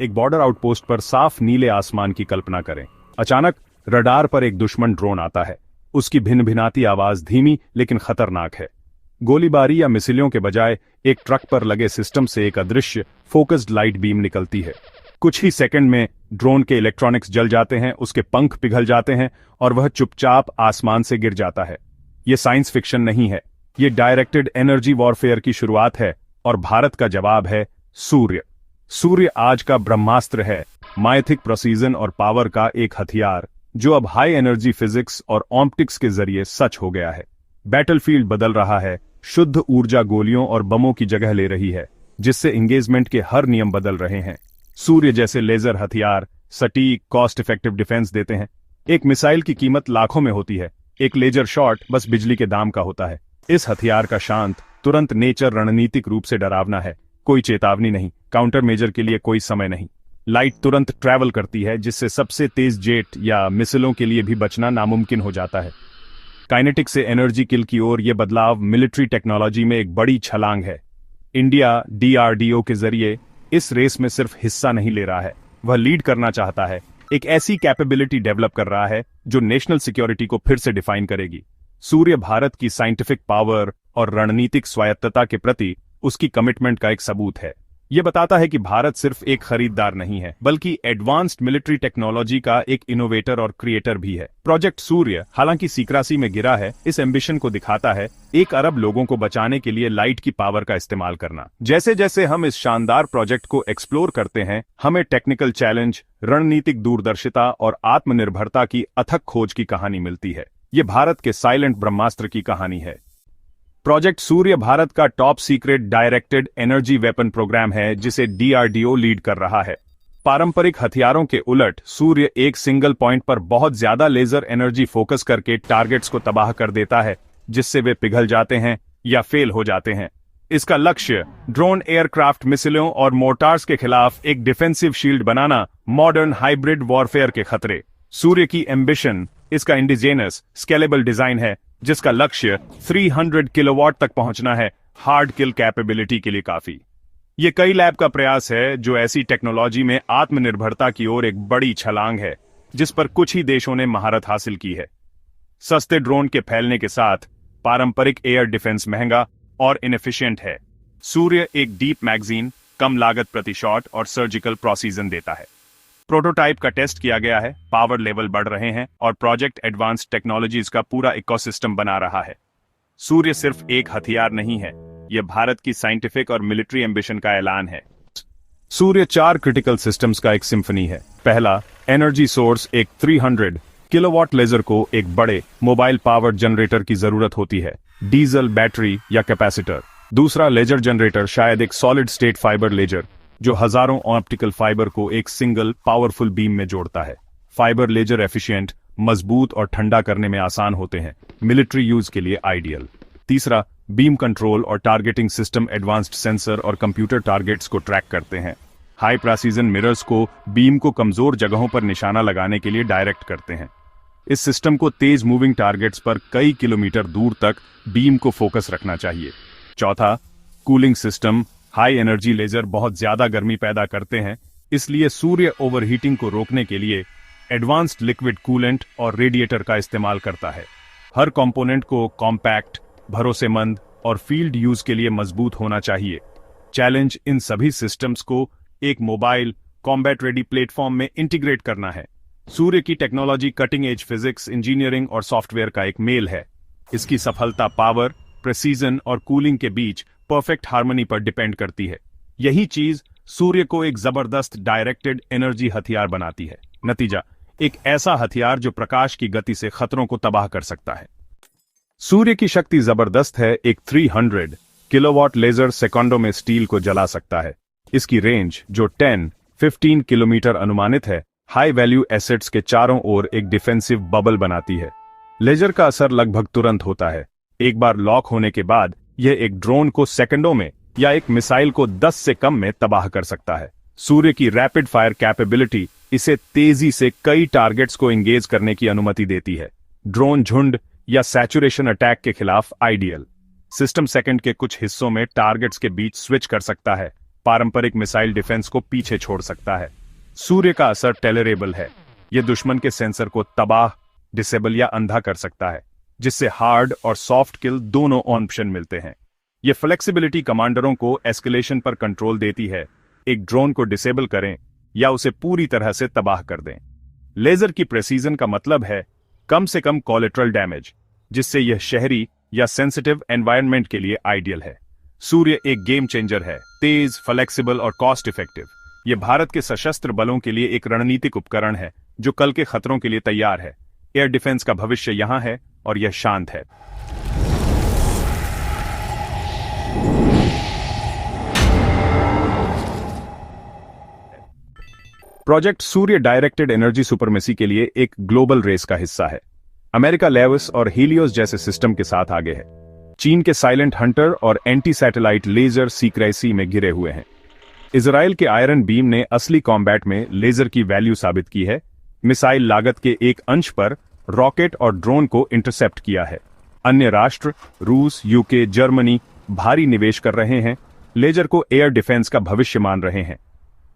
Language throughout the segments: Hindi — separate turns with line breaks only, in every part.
एक बॉर्डर आउटपोस्ट पर साफ नीले आसमान की कल्पना करें। अचानक रडार पर एक दुश्मन ड्रोन आता है। उसकी भिनभिनाती आवाज धीमी लेकिन खतरनाक है। गोलीबारी या मिसाइलों के बजाय एक ट्रक पर लगे सिस्टम से एक अदृश्य फोकस्ड लाइट बीम निकलती है। कुछ ही सेकंड में ड्रोन के इलेक्ट्रॉनिक्स जल जाते हैं, उसके पंख पिघल जाते हैं और वह चुपचाप आसमान से गिर जाता है। यह साइंस फिक्शन नहीं है, यह डायरेक्टेड एनर्जी वॉरफेयर की शुरुआत है और भारत का जवाब है सूर्य। सूर्य आज का ब्रह्मास्त्र है, माइथिक प्रोसीजन और पावर का एक हथियार जो अब हाई एनर्जी फिजिक्स और ऑप्टिक्स के जरिए सच हो गया है। बैटलफील्ड बदल रहा है, शुद्ध ऊर्जा गोलियों और बमों की जगह ले रही है, जिससे एंगेजमेंट के हर नियम बदल रहे हैं। सूर्य जैसे लेजर हथियार सटीक कॉस्ट इफेक्टिव डिफेंस देते हैं। एक मिसाइल की कीमत लाखों में होती है, एक लेजर शॉट बस बिजली के दाम का होता है। इस हथियार का शांत तुरंत नेचर रणनीतिक रूप से डरावना है। कोई चेतावनी नहीं, काउंटर मेजर के लिए कोई समय नहीं। लाइट तुरंत ट्रैवल करती है, जिससे सबसे तेज जेट या मिसाइलों के लिए भी बचना नामुमकिन हो जाता है। काइनेटिक से एनर्जी किल की ओर यह बदलाव मिलिट्री टेक्नोलॉजी में एक बड़ी छलांग है। इंडिया डीआरडीओ के जरिए इस रेस में सिर्फ हिस्सा नहीं ले रहा है, वह लीड करना चाहता है। एक ऐसी कैपेबिलिटी डेवलप कर रहा है जो नेशनल सिक्योरिटी को फिर से डिफाइन करेगी। सूर्य भारत की साइंटिफिक पावर और रणनीतिक स्वायत्तता के प्रति उसकी कमिटमेंट का एक सबूत है। यह बताता है कि भारत सिर्फ एक खरीदार नहीं है, बल्कि एडवांस्ड मिलिट्री टेक्नोलॉजी का एक इनोवेटर और क्रिएटर भी है। प्रोजेक्ट सूर्य हालांकि सीक्रेसी में गिरा है, इस एम्बिशन को दिखाता है 1 अरब लोगों को बचाने के लिए लाइट की पावर का इस्तेमाल करना। जैसे जैसे हम इस शानदार प्रोजेक्ट को एक्सप्लोर करते हैं, हमें टेक्निकल चैलेंज, रणनीतिक दूरदर्शिता और आत्मनिर्भरता की अथक खोज की कहानी मिलती है। ये भारत के साइलेंट ब्रह्मास्त्र की कहानी है। प्रोजेक्ट सूर्य भारत का top secret directed energy weapon programme है, जिसे डीआरडीओ लीड कर रहा है। पारंपरिक हथियारों के उलट सूर्य एक सिंगल पॉइंट पर बहुत ज्यादा लेजर एनर्जी फोकस करके टारगेट्स को तबाह कर देता है, जिससे वे पिघल जाते हैं या फेल हो जाते हैं। इसका लक्ष्य ड्रोन, एयरक्राफ्ट, मिसाइलों और मोर्टार्स के खिलाफ एक डिफेंसिव शील्ड बनाना, मॉडर्न हाइब्रिड वॉरफेयर के खतरे। सूर्य की एम्बिशन इसका इंडिजेनस स्केलेबल डिजाइन है, जिसका लक्ष्य 300 किलोवाट तक पहुंचना है, हार्ड किल कैपेबिलिटी के लिए काफी। यह कई लैब का प्रयास है जो ऐसी टेक्नोलॉजी में आत्मनिर्भरता की ओर एक बड़ी छलांग है, जिस पर कुछ ही देशों ने महारत हासिल की है। सस्ते ड्रोन के फैलने के साथ पारंपरिक एयर डिफेंस महंगा और इनएफिशिएंट है। सूर्य एक डीप मैगजीन, कम लागत प्रति शॉट और सर्जिकल प्रोसीजन देता है। प्रोटोटाइप का टेस्ट किया गया है, पावर लेवल बढ़ रहे हैं और प्रोजेक्ट एडवांस्ड टेक्नोलॉजीज का पूरा इकोसिस्टम बना रहा है। सूर्य सिर्फ एक हथियार नहीं है, यह भारत की साइंटिफिक और मिलिट्री एम्बिशन का ऐलान है। सूर्य 4 क्रिटिकल सिस्टम्स का एक सिम्फनी है। पहला, एनर्जी सोर्स। एक 300 किलोवाट लेजर को एक बड़े मोबाइल पावर जनरेटर की जरूरत होती है, डीजल, बैटरी या कैपेसिटर। दूसरा, लेजर जनरेटर, शायद एक सॉलिड स्टेट फाइबर लेजर जो हजारों ऑप्टिकल फाइबर को एक सिंगल पावरफुल बीम में जोड़ता है। फाइबर लेजर एफिशिएंट, मजबूत और ठंडा करने में आसान होते हैं, मिलिट्री यूज के लिए आइडियल। तीसरा, बीम कंट्रोल और टारगेटिंग सिस्टम, एडवांस्ड सेंसर और कंप्यूटर टारगेट्स को ट्रैक करते हैं। हाई प्रेसिजन मिरर्स को बीम को कमजोर जगहों पर निशाना लगाने के लिए डायरेक्ट करते हैं। इस सिस्टम को तेज मूविंग टारगेट्स पर कई किलोमीटर दूर तक बीम को फोकस रखना चाहिए। चौथा, cooling system. High energy laser बहुत ज्यादा गर्मी पैदा करते हैं, इसलिए सूर्य ओवरहीटिंग को रोकने के लिए एडवांस्ड लिक्विड कूलेंट और रेडिएटर का इस्तेमाल करता है। हर कंपोनेंट को कॉम्पैक्ट, भरोसेमंद और फील्ड यूज के लिए मजबूत होना चाहिए। चैलेंज इन सभी सिस्टम्स को एक मोबाइल कॉम्बैट रेडी प्लेटफॉर्म में इंटीग्रेट करना है। सूर्य की technology cutting edge physics, engineering और सॉफ्टवेयर का एक मेल है। इसकी सफलता पावर, प्रेसीजन और कूलिंग के बीच परफेक्ट हार्मनी पर डिपेंड करती है। यही चीज सूर्य को एक जबरदस्त डायरेक्टेड एनर्जी हथियार बनाती है। नतीजा, एक ऐसा हथियार जो प्रकाश की गति से खतरों को तबाह कर सकता है। सूर्य की शक्ति जबरदस्त है। एक 300 किलोवाट लेजर सेकंडों में स्टील को जला सकता है। इसकी रेंज जो 10-15 किलोमीटर अनुमानित है, हाई वैल्यू एसेट्स के चारों ओर एक डिफेंसिव बबल बनाती है। लेजर का असर लगभग तुरंत होता है। एक बार लॉक होने के बाद यह एक ड्रोन को सेकंडों में या एक मिसाइल को 10 से कम में तबाह कर सकता है। सूर्य की रैपिड फायर कैपेबिलिटी इसे तेजी से कई टारगेट्स को एंगेज करने की अनुमति देती है। ड्रोन झुंड या सैचुरेशन अटैक के खिलाफ आइडियल। सिस्टम सेकंड के कुछ हिस्सों में टारगेट्स के बीच स्विच कर सकता है, पारंपरिक मिसाइल डिफेंस को पीछे छोड़ सकता है। सूर्य का असर टॉलरेबल है। यह दुश्मन के सेंसर को तबाह, डिसेबल या अंधा कर सकता है, जिससे हार्ड और सॉफ्ट किल दोनों ऑप्शन मिलते हैं। यह फ्लेक्सिबिलिटी कमांडरों को एस्केलेशन पर कंट्रोल देती है, एक ड्रोन को डिसेबल करें या उसे पूरी तरह से तबाह कर दें। लेजर की प्रेसीजन का मतलब है कम से कम कोलेटरल डैमेज, जिससे यह शहरी या सेंसिटिव एनवायरनमेंट के लिए आइडियल है। सूर्य एक गेम चेंजर है, तेज, फ्लेक्सिबल और कॉस्ट इफेक्टिव। यह भारत के सशस्त्र बलों के लिए एक रणनीतिक उपकरण है जो कल के खतरों के लिए तैयार है। एयर डिफेंस का भविष्य यहां है और यह शांत है। प्रोजेक्ट सूर्य डायरेक्टेड एनर्जी सुपरमेसी के लिए एक ग्लोबल रेस का हिस्सा है। अमेरिका लेविस और हीलियोस जैसे सिस्टम के साथ आगे है। चीन के साइलेंट हंटर और एंटी सैटेलाइट लेजर सीक्रेसी में घिरे हुए हैं। इजराइल के आयरन बीम ने असली कॉम्बैट में लेजर की वैल्यू साबित की है। मिसाइल लागत के एक अंश पर रॉकेट और ड्रोन को इंटरसेप्ट किया है। अन्य राष्ट्र रूस, यूके, जर्मनी भारी निवेश कर रहे हैं, लेजर को एयर डिफेंस का भविष्य मान रहे हैं।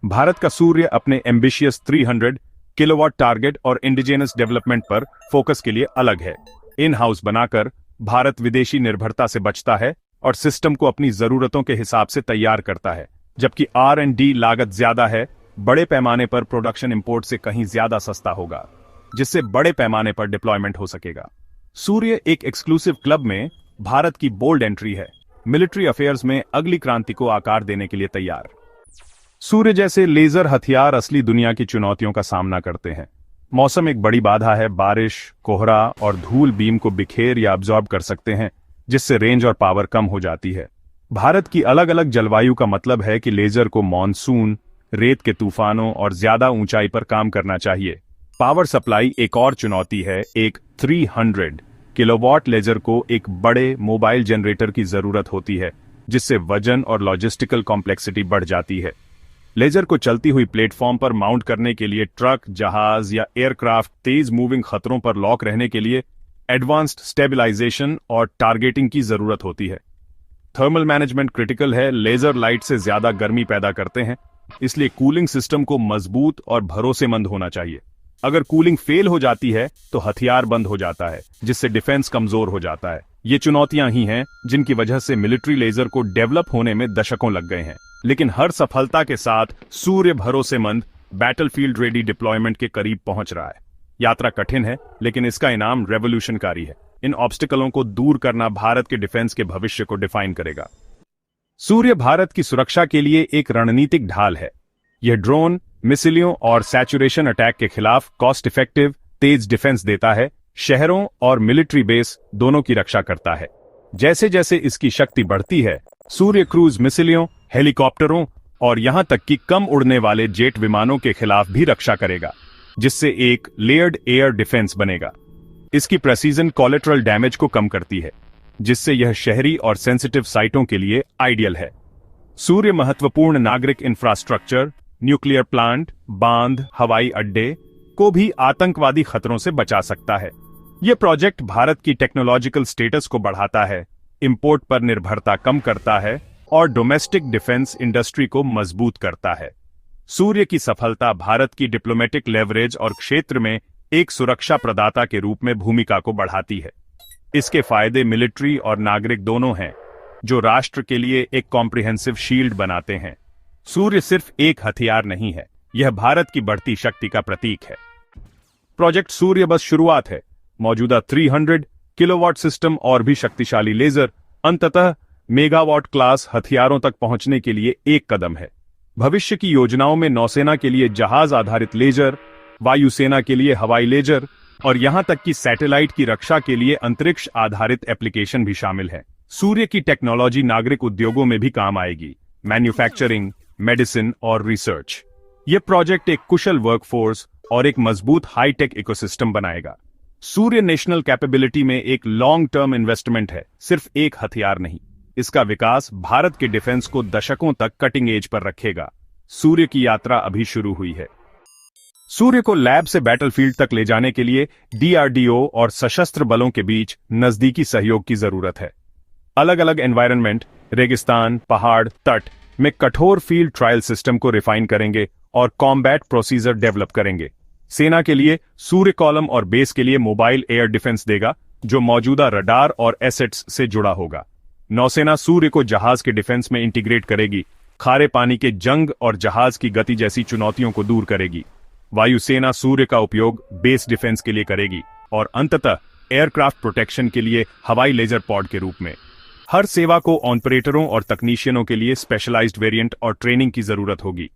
भारत का सूर्य अपने एम्बिशियस 300 किलोवाट टारगेट और इंडिजिनस डेवलपमेंट पर फोकस के लिए अलग है। इन हाउस बनाकर भारत विदेशी निर्भरता से बचता है और सिस्टम को अपनी जरूरतों के हिसाब से तैयार करता है। जबकि R&D लागत ज्यादा है, बड़े पैमाने पर प्रोडक्शन इंपोर्ट से कहीं ज्यादा सस्ता होगा, जिससे बड़े पैमाने पर डिप्लॉयमेंट हो सकेगा। सूर्य एक एक्सक्लूसिव क्लब में भारत की बोल्ड एंट्री है, मिलिट्री अफेयर्स में अगली क्रांति को आकार देने के लिए तैयार। सूर्य जैसे लेजर हथियार असली दुनिया की चुनौतियों का सामना करते हैं। मौसम एक बड़ी बाधा है। बारिश, कोहरा और धूल बीम को बिखेर या अब्जॉर्ब कर सकते हैं, जिससे रेंज और पावर कम हो जाती है। भारत की अलग अलग जलवायु का मतलब है कि लेजर को मॉनसून, रेत के तूफानों और ज्यादा ऊंचाई पर काम करना चाहिए। पावर सप्लाई एक और चुनौती है। एक 300 किलोवाट लेजर को एक बड़े मोबाइल जनरेटर की जरूरत होती है, जिससे वजन और लॉजिस्टिकल कॉम्प्लेक्सिटी बढ़ जाती है। लेजर को चलती हुई प्लेटफॉर्म पर माउंट करने के लिए ट्रक, जहाज या एयरक्राफ्ट तेज मूविंग खतरों पर लॉक रहने के लिए एडवांस्ड स्टेबलाइजेशन और टारगेटिंग की जरूरत होती है। थर्मल मैनेजमेंट क्रिटिकल है। लेजर लाइट से ज्यादा गर्मी पैदा करते हैं, इसलिए कूलिंग सिस्टम को मजबूत और भरोसेमंद होना चाहिए। अगर कूलिंग फेल हो जाती है तो हथियार बंद हो जाता है, जिससे डिफेंस कमजोर हो जाता है। ये चुनौतियां ही हैं जिनकी वजह से मिलिट्री लेजर को डेवलप होने में दशकों लग गए हैं। लेकिन हर सफलता के साथ सूर्य भरोसेमंद, बैटलफील्ड रेडी डिप्लॉयमेंट के करीब पहुंच रहा है। यात्रा कठिन है, लेकिन इसका इनाम रेवोल्यूशनकारी है। इन ऑब्स्टिकलों को दूर करना भारत के डिफेंस के भविष्य को डिफाइन करेगा। सूर्य भारत की सुरक्षा के लिए एक रणनीतिक ढाल है। यह ड्रोन, मिसाइलों और सैचुरेशन अटैक के खिलाफ कॉस्ट इफेक्टिव, तेज डिफेंस देता है। शहरों और मिलिट्री बेस दोनों की रक्षा करता है। जैसे जैसे इसकी शक्ति बढ़ती है, सूर्य क्रूज मिसाइलों, हेलीकॉप्टरों और यहां तक कि कम उड़ने वाले जेट विमानों के खिलाफ भी रक्षा करेगा, जिससे एक लेयर्ड एयर डिफेंस बनेगा। इसकी प्रेसीजन कोलेटरल डैमेज को कम करती है, जिससे यह शहरी और सेंसिटिव साइटों के लिए आइडियल है। सूर्य महत्वपूर्ण नागरिक इंफ्रास्ट्रक्चर, न्यूक्लियर प्लांट, बांध, हवाई अड्डे को भी आतंकवादी खतरों से बचा सकता है। यह प्रोजेक्ट भारत की टेक्नोलॉजिकल स्टेटस को बढ़ाता है, इंपोर्ट पर निर्भरता कम करता है और डोमेस्टिक डिफेंस इंडस्ट्री को मजबूत करता है। सूर्य की सफलता भारत की डिप्लोमेटिक लेवरेज और क्षेत्र में एक सुरक्षा प्रदाता के रूप में भूमिका को बढ़ाती है। इसके फायदे मिलिट्री और नागरिक दोनों हैं, जो राष्ट्र के लिए एक कॉम्प्रिहेंसिव शील्ड बनाते हैं। सूर्य सिर्फ एक हथियार नहीं है, यह भारत की बढ़ती शक्ति का प्रतीक है। प्रोजेक्ट सूर्य बस शुरुआत है। मौजूदा 300 किलोवाट सिस्टम और भी शक्तिशाली लेजर अंततः मेगावाट क्लास हथियारों तक पहुंचने के लिए एक कदम है। भविष्य की योजनाओं में नौसेना के लिए जहाज आधारित लेजर, वायुसेना के लिए हवाई लेजर और यहां तक कि सैटेलाइट की रक्षा के लिए अंतरिक्ष आधारित एप्लीकेशन भी शामिल है। सूर्य की टेक्नोलॉजी नागरिक उद्योगों में भी काम आएगी, मैन्युफैक्चरिंग, मेडिसिन और रिसर्च। यह प्रोजेक्ट एक कुशल वर्कफोर्स और एक मजबूत हाईटेक इकोसिस्टम बनाएगा। सूर्य नेशनल कैपेबिलिटी में एक लॉन्ग टर्म इन्वेस्टमेंट है, सिर्फ एक हथियार नहीं। इसका विकास भारत के डिफेंस को दशकों तक कटिंग एज पर रखेगा। सूर्य की यात्रा अभी शुरू हुई है। सूर्य को लैब से बैटलफील्ड तक ले जाने के लिए DRDO और सशस्त्र बलों के बीच नजदीकी सहयोग की जरूरत है। अलग अलग एनवायरनमेंट, रेगिस्तान, पहाड़, तट, में कठोर फील्ड ट्रायल सिस्टम को रिफाइन करेंगे और कॉम्बैट प्रोसीजर डेवलप करेंगे। सेना के लिए सूर्य कॉलम और बेस के लिए मोबाइल एयर डिफेंस देगा, जो मौजूदा रडार और एसेट्स से जुड़ा होगा। नौसेना सूर्य को जहाज के डिफेंस में इंटीग्रेट करेगी, खारे पानी के जंग और जहाज की गति जैसी चुनौतियों को दूर करेगी। वायुसेना सूर्य का उपयोग बेस डिफेंस के लिए करेगी और अंततः एयरक्राफ्ट प्रोटेक्शन के लिए हवाई लेजर पॉड के रूप में। हर सेवा को ऑपरेटरों और तकनीशियनों के लिए स्पेशलाइज्ड वेरिएंट और ट्रेनिंग की जरूरत होगी।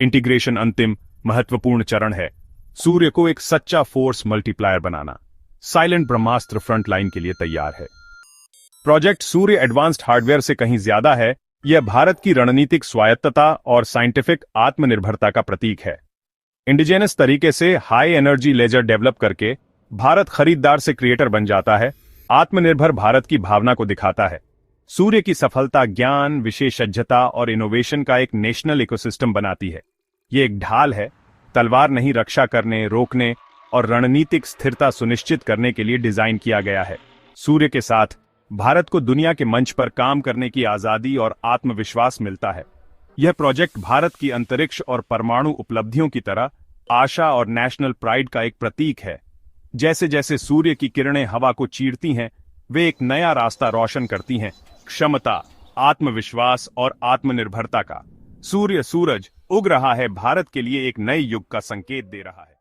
इंटीग्रेशन अंतिम महत्वपूर्ण चरण है, सूर्य को एक सच्चा फोर्स मल्टीप्लायर बनाना। साइलेंट ब्रह्मास्त्र फ्रंट लाइन के लिए तैयार है। प्रोजेक्ट सूर्य एडवांस्ड हार्डवेयर से कहीं ज्यादा है, यह भारत की रणनीतिक स्वायत्तता और साइंटिफिक आत्मनिर्भरता का प्रतीक है। इंडिजिनस तरीके से हाई एनर्जी लेजर डेवलप करके भारत खरीदार से क्रिएटर बन जाता है, आत्मनिर्भर भारत की भावना को दिखाता है। सूर्य की सफलता ज्ञान, विशेषज्ञता और इनोवेशन का एक नेशनल इकोसिस्टम बनाती है। यह एक ढाल है, तलवार नहीं, रक्षा करने, रोकने और रणनीतिक स्थिरता सुनिश्चित करने के लिए डिजाइन किया गया है। सूर्य के साथ भारत को दुनिया के मंच पर काम करने की आजादी और आत्मविश्वास मिलता है। यह प्रोजेक्ट भारत की अंतरिक्ष और परमाणु उपलब्धियों की तरह आशा और नेशनल प्राइड का एक प्रतीक है। जैसे जैसे सूर्य की किरणें हवा को चीरती हैं, वे एक नया रास्ता रोशन करती हैं, क्षमता, आत्मविश्वास और आत्मनिर्भरता का। सूर्य सूरज उग रहा है, भारत के लिए एक नए युग का संकेत दे रहा है।